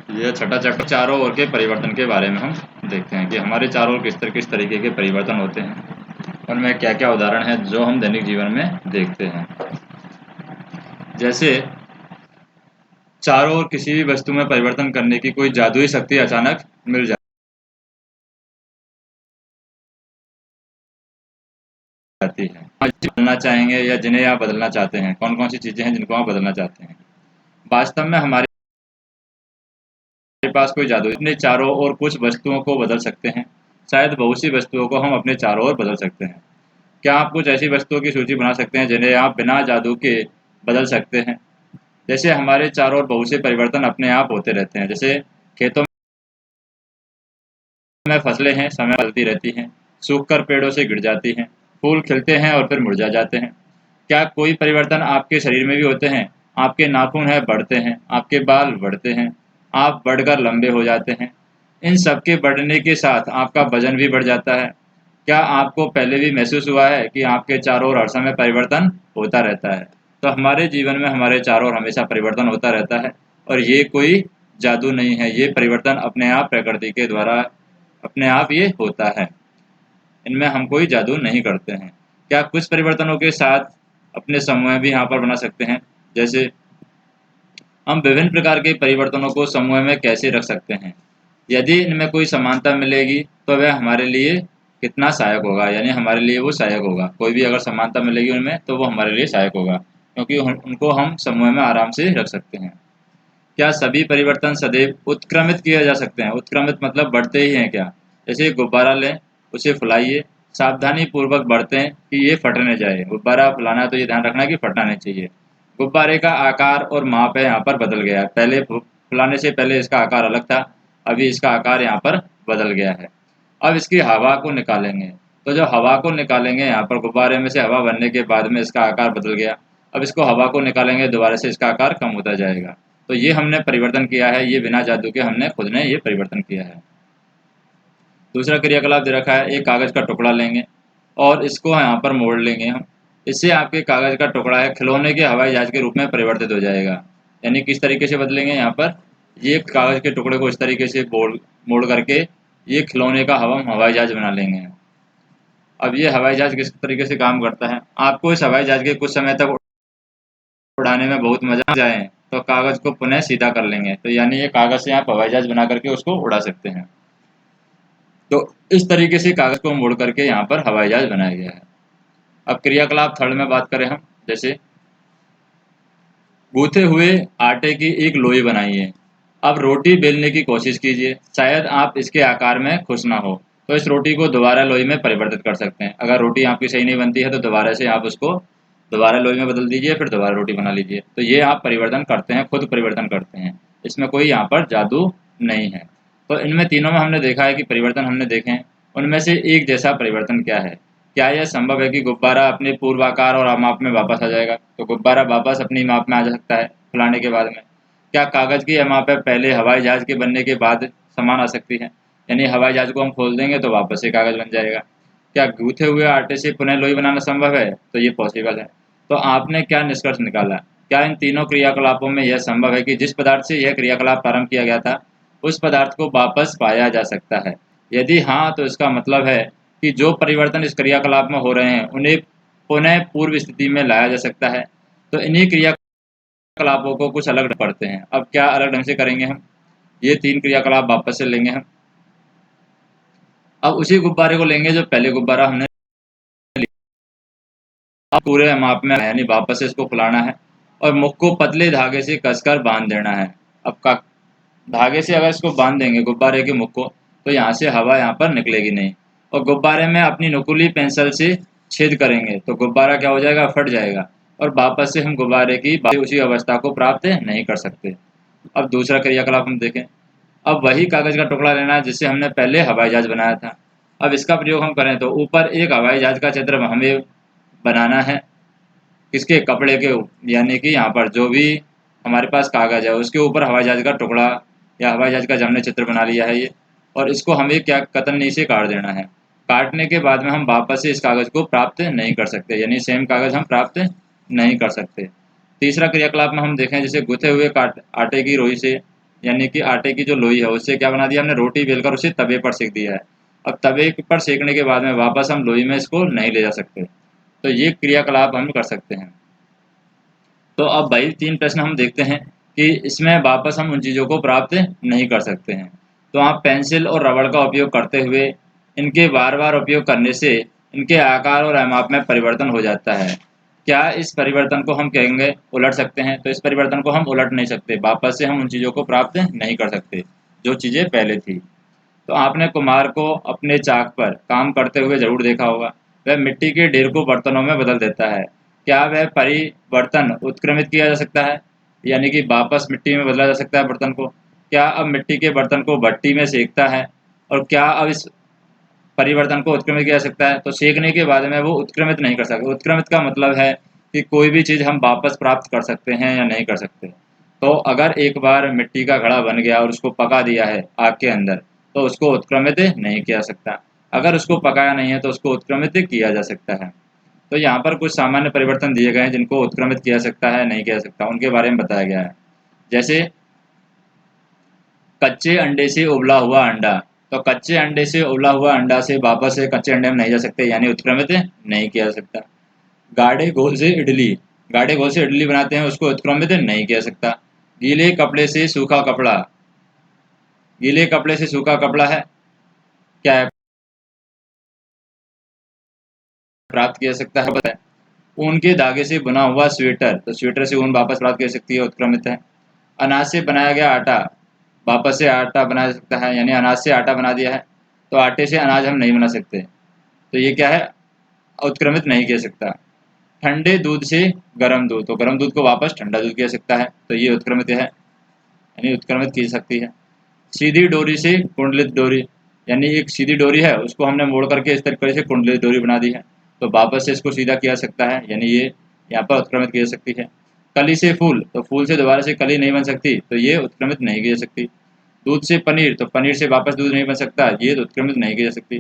ये छठा चैप्टर चारों ओर के परिवर्तन के बारे में हम देखते हैं कि हमारे चारों ओर किस तरीके के परिवर्तन होते हैं और में क्या क्या उदाहरण है जो हम दैनिक जीवन में देखते हैं। जैसे चारों ओर किसी भी वस्तु में परिवर्तन करने की कोई जादुई शक्ति अचानक मिल जाती है। आप बदलना चाहेंगे या जिन्हें आप बदलना चाहते हैं, कौन कौन सी चीजें हैं जिनको आप बदलना चाहते हैं। वास्तव में हमारे पास कोई जादू अपने चारों ओर कुछ वस्तुओं को बदल सकते हैं। शायद बहुत सी वस्तुओं को हम अपने चारों ओर बदल सकते हैं। क्या आप कुछ ऐसी वस्तुओं की सूची बना सकते हैं जिन्हें आप बिना जादू के बदल सकते हैं। जैसे हमारे चारों ओर बहुत से परिवर्तन अपने आप होते रहते हैं। जैसे खेतों में फसलें हैं, समय बदलती रहती हैं, सूख कर पेड़ों से गिर जाती हैं, फूल खिलते हैं और फिर मुरझा जाते हैं। क्या कोई परिवर्तन आपके शरीर में भी होते हैं। आपके नाखून है बढ़ते हैं, आपके बाल बढ़ते हैं, आप बढ़कर लंबे हो जाते हैं। इन सब के बढ़ने के साथ आपका वजन भी बढ़ जाता है। क्या आपको पहले भी महसूस हुआ है कि आपके चारों ओर हर समय परिवर्तन होता रहता है। तो हमारे जीवन में हमारे चारों ओर हमेशा परिवर्तन होता रहता है और ये कोई जादू नहीं है, ये परिवर्तन अपने आप प्रकृति के द्वारा अपने आप ये होता है। इनमें हम कोई जादू नहीं करते हैं। क्या कुछ परिवर्तनों के साथ अपने समूह भी यहाँ पर बना सकते हैं। जैसे हम विभिन्न प्रकार के परिवर्तनों को समूह में कैसे रख सकते हैं। यदि इनमें कोई समानता मिलेगी तो वह हमारे लिए कितना सहायक होगा, यानी हमारे लिए वो सहायक होगा। कोई भी अगर समानता मिलेगी उनमें तो वो हमारे लिए सहायक होगा, क्योंकि उनको हम समूह में आराम से रख सकते हैं। क्या सभी परिवर्तन सदैव उत्क्रमित किए जा सकते हैं। उत्क्रमित मतलब बढ़ते ही हैं क्या। जैसे गुब्बारा लें, उसे फुलाइए, सावधानी पूर्वक बढ़ते हैं कि ये फट न जाए। गुब्बारा फुलाना है तो ये ध्यान रखना कि फटना नहीं चाहिए। गुब्बारे का आकार और माप है यहाँ पर बदल गया है। पहले फुलाने से पहले इसका आकार अलग था, अभी इसका आकार यहाँ पर बदल गया है। अब इसकी हवा को निकालेंगे, तो जो हवा को निकालेंगे यहाँ पर गुब्बारे में से हवा बनने के बाद में इसका आकार बदल गया। अब इसको हवा को निकालेंगे दोबारा से इसका आकार कम होता जाएगा। तो ये हमने परिवर्तन किया है, ये बिना जादू के हमने खुद ने ये परिवर्तन किया है। दूसरा क्रियाकलाप दे रखा है, एक कागज का टुकड़ा लेंगे और इसको यहाँ पर मोड़ लेंगे हम। इससे आपके कागज का टुकड़ा है खिलौने के हवाई जहाज के रूप में परिवर्तित हो जाएगा। यानी किस तरीके से बदलेंगे, यहाँ पर ये कागज के टुकड़े को इस तरीके से मोड़ करके ये खिलौने का हवाई जहाज बना लेंगे। अब ये हवाई जहाज किस तरीके से काम करता है, आपको इस हवाई जहाज के कुछ समय तक उड़ाने में बहुत मजा जाए तो कागज को पुनः सीधा कर लेंगे। तो यानी ये कागज से आप हवाई जहाज बना करके उसको उड़ा सकते हैं। तो इस तरीके से कागज को मोड़ करके यहाँ पर हवाई जहाज बनाया गया है। अब क्रियाकलाप थर्ड में बात करें हम, जैसे गूथे हुए आटे की एक लोई बनाइए। अब रोटी बेलने की कोशिश कीजिए, शायद आप इसके आकार में खुश ना हो तो इस रोटी को दोबारा लोई में परिवर्तित कर सकते हैं। अगर रोटी आपकी सही नहीं बनती है तो दोबारा से आप उसको दोबारा लोई में बदल दीजिए, फिर दोबारा रोटी बना लीजिए। तो ये आप परिवर्तन करते हैं, खुद परिवर्तन करते हैं, इसमें कोई यहाँ पर जादू नहीं है। तो इनमें तीनों में हमने देखा है कि परिवर्तन हमने देखे हैं। उनमें से एक जैसा परिवर्तन क्या है। क्या यह संभव है कि गुब्बारा अपने पूर्वाकार और माप में वापस आ जाएगा। तो गुब्बारा वापस अपनी माप में आ जा सकता है फुलाने के बाद में। क्या कागज की यह माप है पहले हवाई जहाज के बनने के बाद समान आ सकती है। यानी हवाई जहाज को हम खोल देंगे तो वापस से कागज बन जाएगा। क्या गूथे हुए आटे से पुनः लोई बनाना संभव है। तो ये पॉसिबल है। तो आपने क्या निष्कर्ष निकाला, क्या इन तीनों क्रियाकलापों में यह संभव है कि जिस पदार्थ से यह क्रियाकलाप प्रारंभ किया गया था उस पदार्थ को वापस पाया जा सकता है। यदि हाँ तो इसका मतलब है कि जो परिवर्तन इस क्रियाकलाप में हो रहे हैं उन्हें पुनः पूर्व स्थिति में लाया जा सकता है। तो इन्हीं क्रियाकलापों को कुछ अलग पढ़ते हैं। अब क्या अलग ढंग से करेंगे हम, ये तीन क्रियाकलाप वापस से लेंगे हम। अब उसी गुब्बारे को लेंगे जो पहले गुब्बारा हमने पूरे माप में, यानी वापस से इसको फुलाना है और मुख को पतले धागे से कसकर बांध देना है। अब का धागे से अगर इसको बांध देंगे गुब्बारे के मुख को तो यहाँ से हवा यहाँ पर निकलेगी नहीं, और गुब्बारे में अपनी नुकीली पेंसिल से छेद करेंगे तो गुब्बारा क्या हो जाएगा, फट जाएगा और वापस से हम गुब्बारे की उसी अवस्था को प्राप्त नहीं कर सकते। अब दूसरा क्रियाकलाप हम देखें। अब वही कागज का टुकड़ा लेना है जिससे हमने पहले हवाई जहाज बनाया था। अब इसका प्रयोग हम करें तो ऊपर एक हवाई जहाज का चित्र हमें बनाना है। किसके, कपड़े के, यानी कि यहाँ पर जो भी हमारे पास कागज है उसके ऊपर हवाई जहाज का टुकड़ा या हवाई जहाज का जो हमने चित्र बना लिया है ये, और इसको हमें क्या कतरनी से काट देना है। काटने के बाद में हम वापस से इस कागज को प्राप्त नहीं कर सकते, यानी सेम कागज हम प्राप्त नहीं कर सकते। तीसरा क्रियाकलाप में हम देखें, जैसे गुथे हुए आटे की रोई से यानी कि आटे की जो लोई है उससे क्या बना दिया हमने, रोटी बेलकर उसे तवे पर सेक दिया है। अब तवे पर सेकने के बाद में वापस हम लोई में इसको नहीं ले जा सकते, तो ये क्रियाकलाप हम कर सकते हैं। तो अब भाई 3 प्रश्न हम देखते हैं कि इसमें वापस हम उन चीज़ों को प्राप्त नहीं कर सकते हैं। तो आप पेंसिल और रबड़ का उपयोग करते हुए इनके बार-बार उपयोग करने से इनके आकार और माप में परिवर्तन हो जाता है। क्या इस परिवर्तन को हम कहेंगे उलट सकते हैं? तो इस परिवर्तन को हम उलट नहीं सकते, वापस से हम उन चीज़ों को प्राप्त नहीं कर सकते, जो चीज़ें पहले थी। तो आपने कुम्हार को अपने चाक पर काम करते हुए ज़रूर देखा होगा। वह मिट्टी के ढेर को बर्तनों में बदल देता है। क्या वह परिवर्तन उत्क्रमित किया जा सकता है? यानी कि वापस मिट्टी में बदला जा सकता है बर्तन को? क्या अब मिट्टी के बर्तन को भट्टी में सेकता है? और क्या अब इस परिवर्तन को उत्क्रमित किया जा सकता है? तो सेकने के बाद में वो उत्क्रमित नहीं कर सकते। उत्क्रमित का मतलब है कि कोई भी चीज़ हम वापस प्राप्त कर सकते हैं या नहीं कर सकते। तो अगर एक बार मिट्टी का घड़ा बन गया और उसको पका दिया है आग के अंदर, तो उसको उत्क्रमित नहीं किया जा सकता। अगर उसको पकाया नहीं है तो उसको उत्क्रमित किया जा सकता है। तो यहाँ पर कुछ सामान्य परिवर्तन दिए गए हैं जिनको उत्क्रमित किया जा सकता है, नहीं किया जा सकता, उनके बारे में बताया गया है। जैसे कच्चे अंडे से उबला हुआ अंडा। तो कच्चे अंडे से उबला हुआ अंडा से वापस से कच्चे अंडे में नहीं जा सकते, यानी उत्क्रमित नहीं किया जा सकता। गाढ़े घोल से इडली। गाढ़े घोल से इडली बनाते हैं, उसको उत्क्रमित नहीं किया जा सकता। गीले कपड़े से सूखा कपड़ा। गीले कपड़े से सूखा कपड़ा है क्या है, प्राप्त किया जा सकता है, पता है। ऊन के धागे से बना हुआ स्वेटर। तो स्वेटर से ऊन वापस प्राप्त कर सकती है, उत्क्रमित है। अनाज से बनाया गया आटा। वापस से आटा बनाया जा सकता है, यानी अनाज से आटा बना दिया है, तो आटे से अनाज हम नहीं बना सकते, तो ये क्या है, उत्क्रमित नहीं किया सकता। ठंडे दूध से गर्म दूध। तो गर्म दूध को वापस ठंडा दूध किया सकता है, तो ये उत्क्रमित है, यानी उत्क्रमित की सकती है। सीधी डोरी से कुंडलित डोरी। यानी एक सीधी डोरी है, उसको हमने मोड़ करके इस तरीके से कुंडलित डोरी बना दी है, तो वापस से इसको सीधा किया सकता है, यानी ये यहाँ पर उत्क्रमित की जा सकती है। कली से फूल। तो फूल से दोबारा से कली नहीं बन सकती, तो ये उत्क्रमित नहीं की जा सकती। दूध से पनीर। तो पनीर से वापस दूध नहीं बन सकता, ये उत्क्रमित नहीं की जा सकती।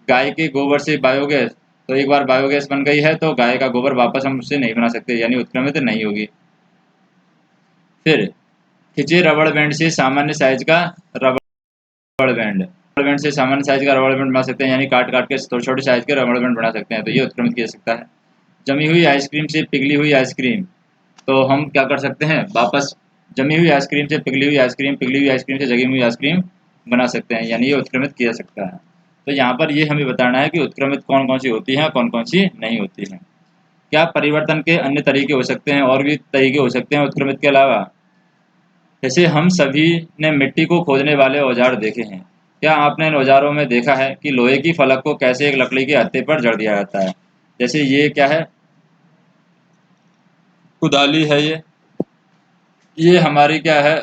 गाय के गोबर से बायोगैस। तो एक बार बायोगैस बन गई है तो गाय का गोबर वापस हम उससे नहीं बना सकते, यानी उत्क्रमित नहीं होगी। फिर खिंचे रबड़ बैंड से सामान्य साइज का रबड़ बैंड। रबड़ बैंड से सामान्य साइज का रबड़ बैंड बना सकते हैं, यानी काट काट के छोटे छोटे साइज के रबड़ बैंड बना सकते हैं, तो ये उत्क्रमित किया जा सकता है। जमी हुई आइसक्रीम से पिघली हुई आइसक्रीम। तो हम क्या कर सकते हैं, वापस जमी हुई आइसक्रीम से पिघली हुई आइसक्रीम, पिघली हुई आइसक्रीम से जमी हुई आइसक्रीम बना सकते हैं, यानी ये उत्क्रमित किया जा सकता है। तो यहाँ पर ये हमें बताना है कि उत्क्रमित कौन कौन सी होती हैं, कौन कौन सी नहीं होती हैं। क्या परिवर्तन के अन्य तरीके हो सकते हैं, और भी तरीके हो सकते हैं उत्क्रमित के अलावा? जैसे हम सभी ने मिट्टी को खोदने वाले औजार देखे हैं। क्या आपने इन औजारों में देखा है कि लोहे की फलक को कैसे एक लकड़ी के हत्थे पर जड़ दिया जाता है? जैसे ये क्या है, कुदाली है ये हमारी क्या है,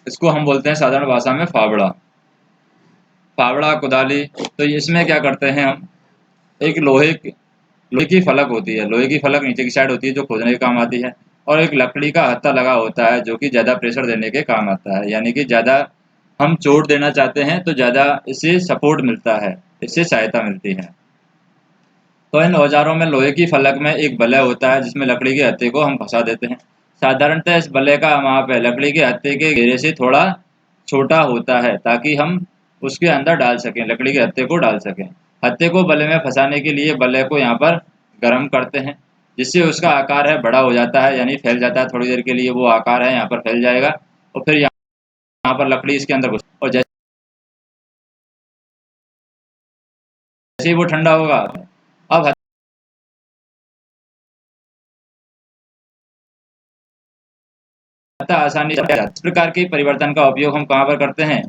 इसको हम बोलते हैं साधारण भाषा में फावड़ा। फावड़ा, कुदाली। तो इसमें क्या करते हैं हम, एक लोहे की फलक होती है, लोहे की फलक नीचे की साइड होती है जो खोदने के काम आती है, और एक लकड़ी का हत्था लगा होता है जो कि ज़्यादा प्रेशर देने के काम आता है, यानी कि ज़्यादा हम चोट देना चाहते हैं तो ज़्यादा इससे सपोर्ट मिलता है, इससे सहायता मिलती है। तो इन औजारों में लोहे की फलक में एक बलय होता है जिसमें लकड़ी के हत्थे को हम फंसा देते हैं। साधारणतः इस बलय का माप है लकड़ी के हत्थे के घेरे से थोड़ा छोटा होता है, ताकि हम उसके अंदर डाल सकें, लकड़ी के हत्थे को डाल सकें। हत्थे को बलय में फंसाने के लिए बलय को यहाँ पर गर्म करते हैं, जिससे उसका आकार है बड़ा हो जाता है, यानी फैल जाता है, थोड़ी देर के लिए वो आकार है यहाँ पर फैल जाएगा, और फिर यहाँ पर लकड़ी इसके अंदर घुस, और जैसे ही वो ठंडा होगा, अब हत्था आसानी से इस प्रकार के परिवर्तन का उपयोग हम कहाँ पर करते हैं,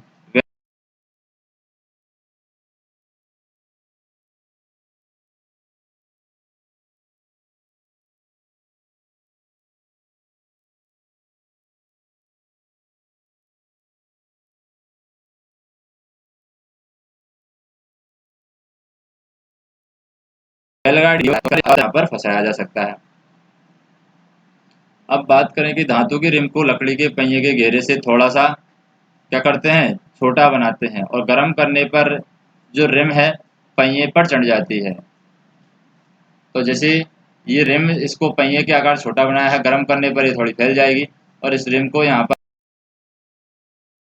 बैलगाड़ी यहाँ पर फंसाया जा सकता है। अब बात करें कि धातु के रिम को लकड़ी के पहिए के घेरे से थोड़ा सा क्या करते हैं, छोटा बनाते हैं, और गर्म करने पर जो रिम है पहिए पर चढ़ जाती है। तो जैसे ये रिम इसको पहिए के आकार छोटा बनाया है, गर्म करने पर ये थोड़ी फैल जाएगी और इस रिम को यहाँ पर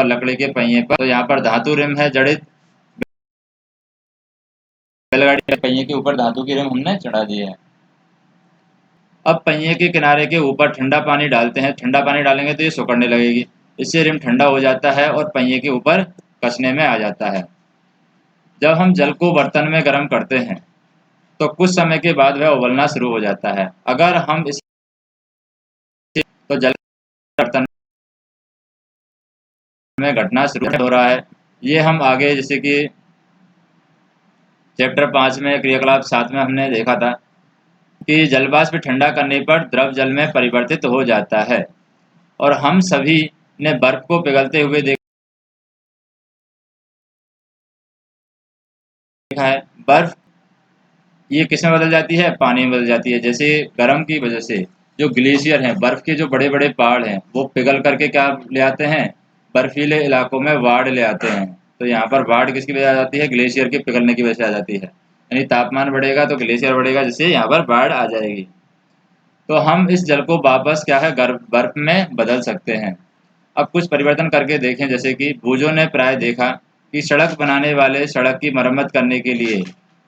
लकड़ी के पहिए पर, तो यहाँ पर धातु रिम है जड़ित, बैलगाड़ी के पहिए के ऊपर धातु की रिम हमने चढ़ा दी है। अब पहिए के किनारे के ऊपर ठंडा पानी डालते हैं, ठंडा पानी डालेंगे तो ये सिकुड़ने लगेगी, इससे रिम ठंडा हो जाता है और पहिए के ऊपर कसने में आ जाता है। जब हम जल को बर्तन में गर्म करते हैं तो कुछ समय के बाद वह उबलना शुरू हो जाता है। अगर हम इस तो जल बर्तन में घटना शुरू हो रहा है। ये हम आगे जैसे कि चैप्टर 5 में क्रियाकलाप 7 में हमने देखा था कि जलवाष्प ठंडा करने पर द्रव जल में परिवर्तित हो जाता है और हम सभी ने बर्फ को पिघलते हुए देखा है। बर्फ ये किस में बदल जाती है? पानी में बदल जाती है। जैसे गर्म की वजह से जो ग्लेशियर हैं, बर्फ के जो बड़े बड़े पहाड़ हैं, वो पिघल करके क्या ले आते हैं? बर्फीले इलाकों में बाढ़ ले आते हैं। तो यहाँ पर बाढ़ किसकी वजह से आ जाती है? ग्लेशियर के पिघलने की वजह से आ जाती है। यानी तापमान बढ़ेगा तो ग्लेशियर बढ़ेगा, जिससे यहाँ पर बाढ़ आ जाएगी। तो हम इस जल को वापस क्या है, बर्फ में बदल सकते हैं। अब कुछ परिवर्तन करके देखें। जैसे कि भूजों ने प्राय देखा कि सड़क बनाने वाले सड़क की मरम्मत करने के लिए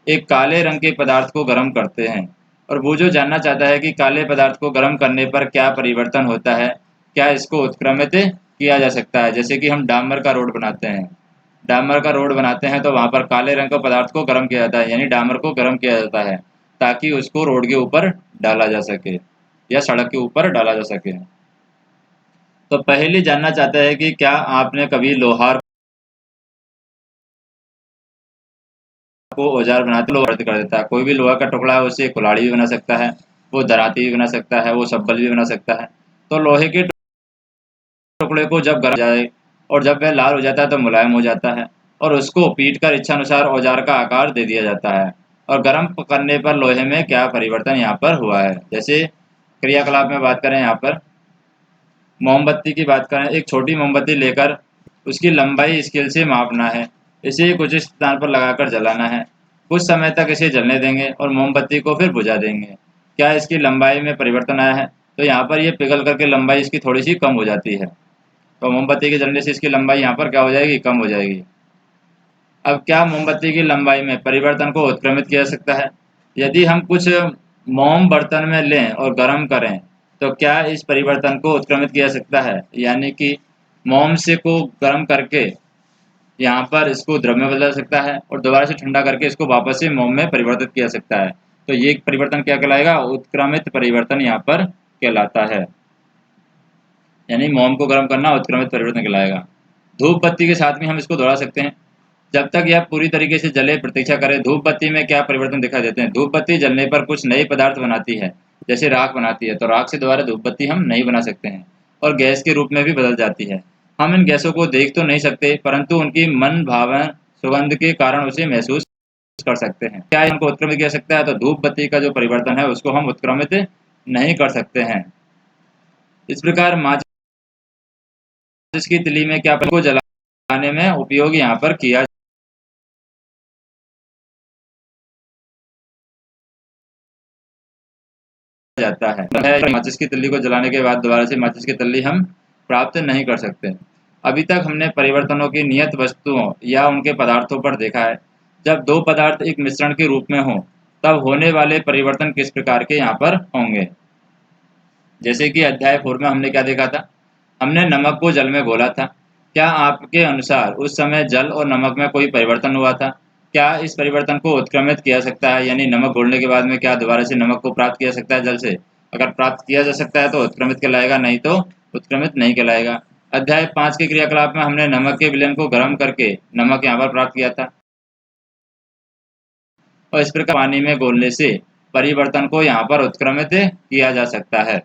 एक काले रंग के पदार्थ को गर्म करते हैं, और भूजो जानना चाहता है कि काले पदार्थ को गर्म करने पर क्या परिवर्तन होता है, क्या इसको उत्क्रमित किया जा सकता है। जैसे कि हम डामर का रोड बनाते हैं, डामर का रोड बनाते हैं तो वहाँ पर काले रंग का पदार्थ को गर्म किया जाता है, यानी डामर को गर्म किया जाता है ताकि उसको रोड के ऊपर डाला जा सके या सड़क के ऊपर डाला जा सके। तो पहले जानना चाहता है कि क्या आपने कभी लोहार को औजार बनाते लोहा कर देता है। कोई भी लोहा का टुकड़ा है उससे कुल्हाड़ी भी बना सकता है, वो दराती भी बना सकता है, वो शब्बल भी बना सकता है। तो लोहे के टुकड़े को जब गरम जाए और जब वह लाल हो जाता है तो मुलायम हो जाता है, और उसको पीट कर इच्छानुसार औजार का आकार दे दिया जाता है। और गर्म करने पर लोहे में क्या परिवर्तन यहाँ पर हुआ है। जैसे क्रियाकलाप में बात करें, यहाँ पर मोमबत्ती की बात करें। एक छोटी मोमबत्ती लेकर उसकी लंबाई स्केल से मापना है, इसे कुछ इस स्थान पर लगाकर जलाना है। कुछ समय तक इसे जलने देंगे और मोमबत्ती को फिर बुझा देंगे। क्या इसकी लंबाई में परिवर्तन आया है? तो यहाँ पर ये पिघल करके लंबाई इसकी थोड़ी सी कम हो जाती है। तो मोमबत्ती के जलने से इसकी लंबाई यहाँ पर क्या हो जाएगी? कम हो जाएगी। अब क्या मोमबत्ती की लंबाई में परिवर्तन को उत्क्रमित किया जा सकता है? यदि हम कुछ मोम बर्तन में लें और गर्म करें तो क्या इस परिवर्तन को उत्क्रमित किया जा सकता है? यानी कि मोम से को गर्म करके यहाँ पर इसको द्रव में बदला जा सकता है और दोबारा से ठंडा करके इसको वापस से मोम में परिवर्तित किया जा सकता है। तो ये परिवर्तन क्या कहलाएगा? उत्क्रमित परिवर्तन यहाँ पर कहलाता है। यानी मोम को गर्म करना उत्क्रमित परिवर्तन कहलाएगा। धूप बत्ती के साथ भी हम इसको दोहरा सकते हैं। जब तक यह पूरी तरीके से जले प्रतीक्षा करे। धूप बत्ती में क्या परिवर्तन दिखाई देते हैं? धूप बत्ती जलने पर कुछ नए पदार्थ बनाती है, जैसे राख बनाती है। तो राख से दोबारा धूप बत्ती हम नहीं बना सकते हैं और गैस के रूप में भी बदल जाती है। हम इन गैसों को देख तो नहीं सकते, परंतु उनकी मन भावन सुगंध के कारण उसे महसूस कर सकते हैं। क्या इनको उत्क्रमित किया जा सकता है? तो धूप बत्ती का जो परिवर्तन है उसको हम उत्क्रमित नहीं कर सकते हैं। इस प्रकार माचिस की तिली में क्या को जलाने में उपयोग यहाँ पर किया जाता है। माचिस की तिल्ली को जलाने के बाद दोबारा से माचिस की तिल्ली हम प्राप्त नहीं कर सकते। अभी तक हमने परिवर्तनों की नियत वस्तुओं या उनके पदार्थों पर देखा है। जब दो पदार्थ एक मिश्रण के रूप में हों तब होने वाले परिवर्तन किस प्रकार के यहाँ पर होंगे। जैसे कि अध्याय 4 में हमने क्या देखा था? हमने नमक को जल में घोला था। क्या आपके अनुसार उस समय जल और नमक में कोई परिवर्तन हुआ था? क्या इस परिवर्तन को उत्क्रमित किया जा सकता है? यानी नमक घोलने के बाद में क्या दोबारा से नमक को प्राप्त किया जा सकता है जल से? अगर प्राप्त किया जा सकता है तो उत्क्रमित कहलाएगा, नहीं तो उत्क्रमित नहीं कहलाएगा। अध्याय 5 के क्रियाकलाप में हमने नमक के विलयन को गर्म करके नमक यहाँ पर प्राप्त किया था, और इस प्रकार पानी में घोलने से परिवर्तन को यहाँ पर उत्क्रमित किया जा सकता है।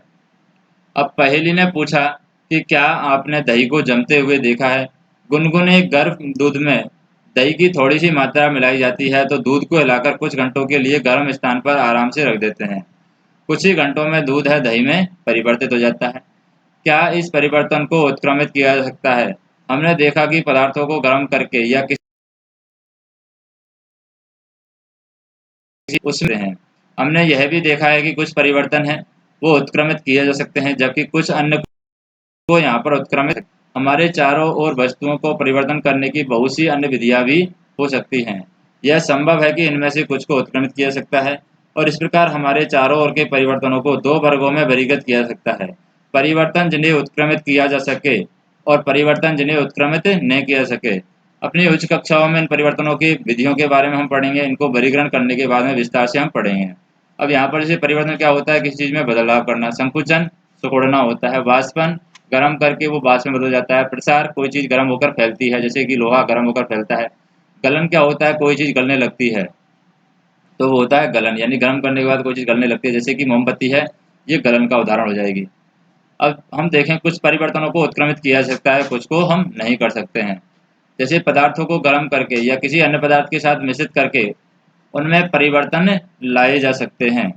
अब पहेली ने पूछा कि क्या आपने दही को जमते हुए देखा है? गुनगुने गर्म दूध में दही की थोड़ी सी मात्रा मिलाई जाती है तो दूध को हिलाकर कुछ घंटों के लिए गर्म स्थान पर आराम से रख देते हैं। कुछ ही घंटों में दूध है दही में परिवर्तित हो जाता है। क्या इस परिवर्तन को उत्क्रमित किया जा सकता है? हमने देखा कि पदार्थों को गर्म करके या किसी उसमें हैं हमने यह भी देखा है कि कुछ परिवर्तन हैं वो उत्क्रमित किए जा सकते हैं, जबकि कुछ अन्य को यहाँ पर उत्क्रमित। हमारे चारों ओर वस्तुओं को परिवर्तन करने की बहुत सी अन्य विधियाँ भी हो सकती हैं। यह संभव है कि इनमें से कुछ को उत्क्रमित किया जा सकता है, और इस प्रकार हमारे चारों ओर के परिवर्तनों को दो वर्गों में वर्गीकृत किया जा सकता है: परिवर्तन जिन्हें उत्क्रमित किया जा सके और परिवर्तन जिन्हें उत्क्रमित न किया जा सके। अपनी उच्च कक्षाओं में इन परिवर्तनों की विधियों के बारे में हम पढ़ेंगे, इनको वर्गीकरण करने के बाद में विस्तार से हम पढ़ेंगे। अब यहाँ पर जैसे परिवर्तन क्या होता है, किसी चीज़ में बदलाव करना। संकुचन सिकुड़ना होता है। वाष्पन गर्म करके वो वाष्प में बदल जाता है। प्रसार कोई चीज़ गर्म होकर फैलती है, जैसे कि लोहा गर्म होकर फैलता है। गलन क्या होता है, कोई चीज़ गलने लगती है, तो वो होता है गलन, यानी गर्म करने के बाद कोई चीज़ गलने लगती है, जैसे कि मोमबत्ती है, ये गलन का उदाहरण हो जाएगी। अब हम देखें, कुछ परिवर्तनों को उत्क्रमित किया जा सकता है, कुछ को हम नहीं कर सकते हैं। जैसे पदार्थों को गर्म करके या किसी अन्य पदार्थ के साथ मिश्रित करके उनमें परिवर्तन लाए जा सकते हैं।